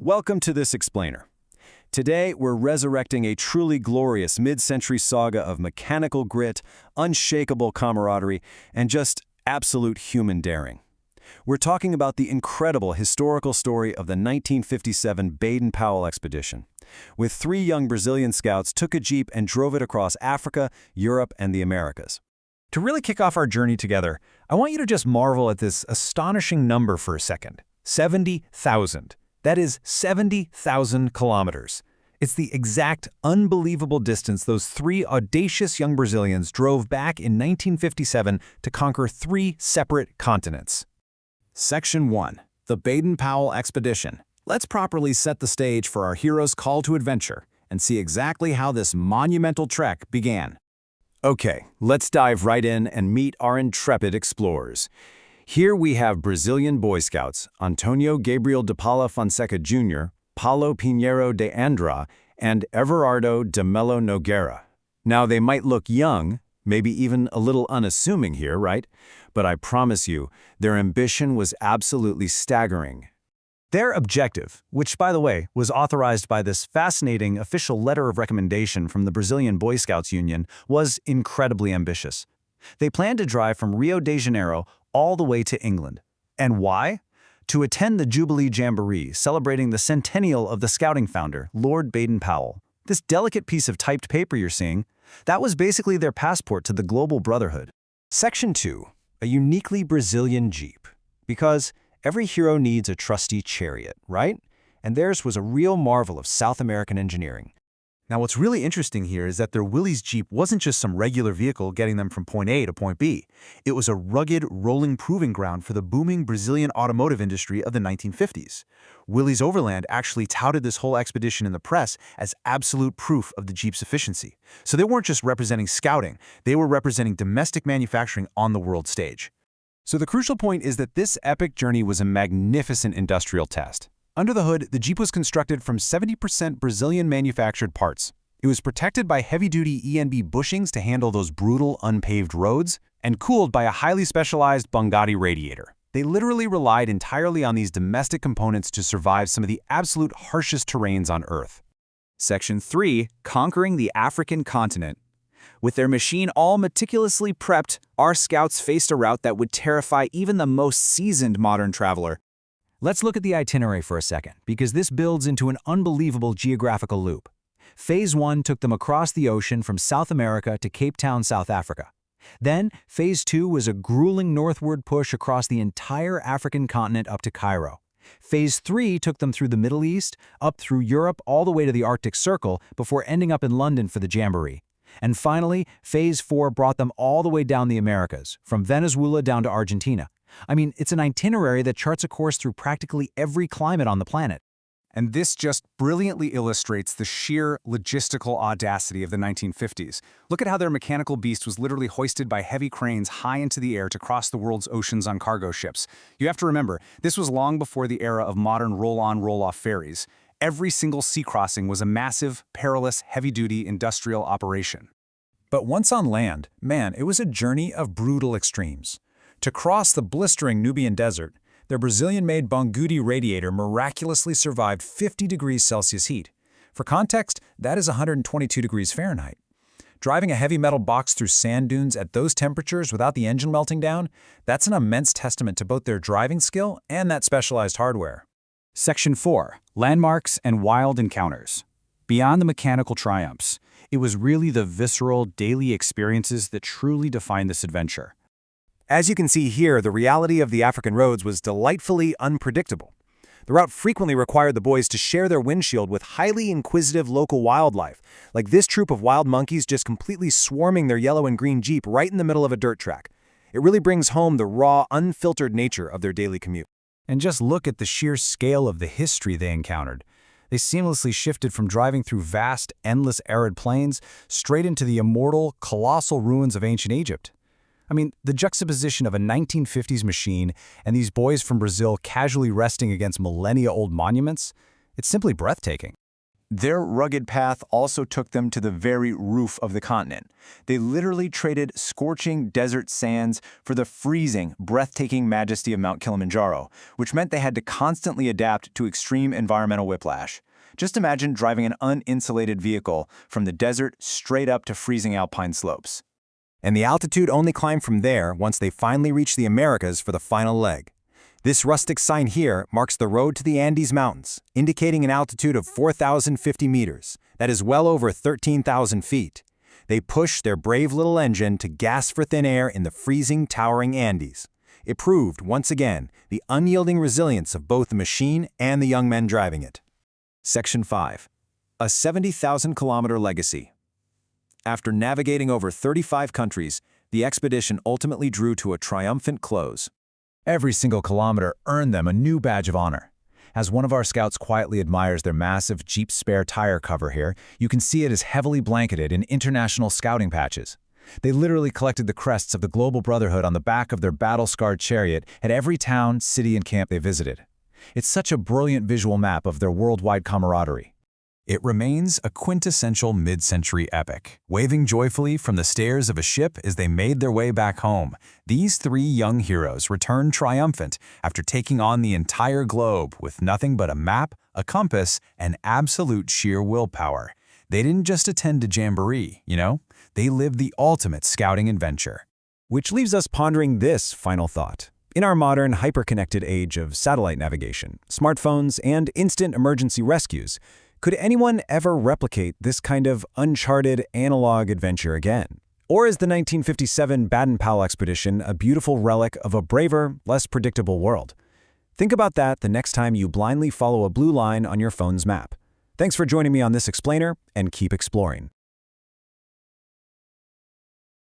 Welcome to this explainer. Today, we're resurrecting a truly glorious mid-century saga of mechanical grit, unshakable camaraderie, and just absolute human daring. We're talking about the incredible historical story of the 1957 Baden-Powell Expedition, with 3 young Brazilian scouts took a Jeep and drove it across Africa, Europe, and the Americas. To really kick off our journey together, I want you to just marvel at this astonishing number for a second. 70,000. That is 70,000 kilometers. It's the exact unbelievable distance those 3 audacious young Brazilians drove back in 1957 to conquer 3 separate continents. Section 1. The Baden-Powell Expedition. Let's properly set the stage for our hero's call to adventure and see exactly how this monumental trek began. Okay, let's dive right in and meet our intrepid explorers. Here we have Brazilian Boy Scouts, Antônio Gabriel de Fonseca Jr., Paulo Pinheiro de André, and Everardo de Mello Nogueira. Now, they might look young, maybe even a little unassuming here, right? But I promise you, their ambition was absolutely staggering. Their objective, which, by the way, was authorized by this fascinating official letter of recommendation from the Brazilian Boy Scouts Union, was incredibly ambitious. They planned to drive from Rio de Janeiro all the way to England. And why? To attend the Jubilee Jamboree celebrating the centennial of the scouting founder, Lord Baden-Powell. This delicate piece of typed paper you're seeing, that was basically their passport to the global brotherhood. Section 2. A uniquely Brazilian Jeep. Because every hero needs a trusty chariot, right? And theirs was a real marvel of South American engineering. Now, what's really interesting here is that their Willys Jeep wasn't just some regular vehicle getting them from point A to point B. It was a rugged, rolling proving ground for the booming Brazilian automotive industry of the 1950s. Willys-Overland actually touted this whole expedition in the press as absolute proof of the Jeep's efficiency. So they weren't just representing scouting, they were representing domestic manufacturing on the world stage. So the crucial point is that this epic journey was a magnificent industrial test. Under the hood, the Jeep was constructed from 70% Brazilian-manufactured parts. It was protected by heavy-duty ENB bushings to handle those brutal, unpaved roads, and cooled by a highly specialized Bugatti radiator. They literally relied entirely on these domestic components to survive some of the absolute harshest terrains on Earth. Section 3. Conquering the African continent. With their machine all meticulously prepped, our scouts faced a route that would terrify even the most seasoned modern traveler. Let's look at the itinerary for a second, because this builds into an unbelievable geographical loop. Phase 1 took them across the ocean from South America to Cape Town, South Africa. Then, Phase 2 was a grueling northward push across the entire African continent up to Cairo. Phase 3 took them through the Middle East, up through Europe, all the way to the Arctic Circle, before ending up in London for the Jamboree. And finally, Phase 4 brought them all the way down the Americas, from Venezuela down to Argentina. I mean, it's an itinerary that charts a course through practically every climate on the planet. And this just brilliantly illustrates the sheer logistical audacity of the 1950s. Look at how their mechanical beast was literally hoisted by heavy cranes high into the air to cross the world's oceans on cargo ships. You have to remember, this was long before the era of modern roll-on, roll-off ferries. Every single sea crossing was a massive, perilous, heavy-duty industrial operation. But once on land, man, it was a journey of brutal extremes. To cross the blistering Nubian desert, their Brazilian-made Bugatti radiator miraculously survived 50 degrees Celsius heat. For context, that is 122 degrees Fahrenheit. Driving a heavy metal box through sand dunes at those temperatures without the engine melting down, that's an immense testament to both their driving skill and that specialized hardware. Section 4. Landmarks and wild encounters. Beyond the mechanical triumphs, it was really the visceral, daily experiences that truly defined this adventure. As you can see here, the reality of the African roads was delightfully unpredictable. The route frequently required the boys to share their windshield with highly inquisitive local wildlife, like this troop of wild monkeys just completely swarming their yellow and green Jeep right in the middle of a dirt track. It really brings home the raw, unfiltered nature of their daily commute. And just look at the sheer scale of the history they encountered. They seamlessly shifted from driving through vast, endless arid plains straight into the immortal, colossal ruins of ancient Egypt. I mean, the juxtaposition of a 1950s machine and these boys from Brazil casually resting against millennia-old monuments, it's simply breathtaking. Their rugged path also took them to the very roof of the continent. They literally traded scorching desert sands for the freezing, breathtaking majesty of Mount Kilimanjaro, which meant they had to constantly adapt to extreme environmental whiplash. Just imagine driving an uninsulated vehicle from the desert straight up to freezing alpine slopes. And the altitude only climbed from there once they finally reached the Americas for the final leg. This rustic sign here marks the road to the Andes Mountains, indicating an altitude of 4,050 meters. That is well over 13,000 feet. They pushed their brave little engine to gas for thin air in the freezing, towering Andes. It proved, once again, the unyielding resilience of both the machine and the young men driving it. Section 5. A 70,000-kilometer legacy. After navigating over 35 countries, the expedition ultimately drew to a triumphant close. Every single kilometer earned them a new badge of honor. As one of our scouts quietly admires their massive Jeep spare tire cover here, you can see it is heavily blanketed in international scouting patches. They literally collected the crests of the Global Brotherhood on the back of their battle-scarred chariot at every town, city, and camp they visited. It's such a brilliant visual map of their worldwide camaraderie. It remains a quintessential mid-century epic, waving joyfully from the stairs of a ship as they made their way back home. These three young heroes returned triumphant after taking on the entire globe with nothing but a map, a compass, and absolute sheer willpower. They didn't just attend a jamboree, they lived the ultimate scouting adventure. Which leaves us pondering this final thought. In our modern, hyper-connected age of satellite navigation, smartphones, and instant emergency rescues, could anyone ever replicate this kind of uncharted analog adventure again? Or is the 1957 Baden-Powell Expedition a beautiful relic of a braver, less predictable world? Think about that the next time you blindly follow a blue line on your phone's map. Thanks for joining me on this explainer, and keep exploring.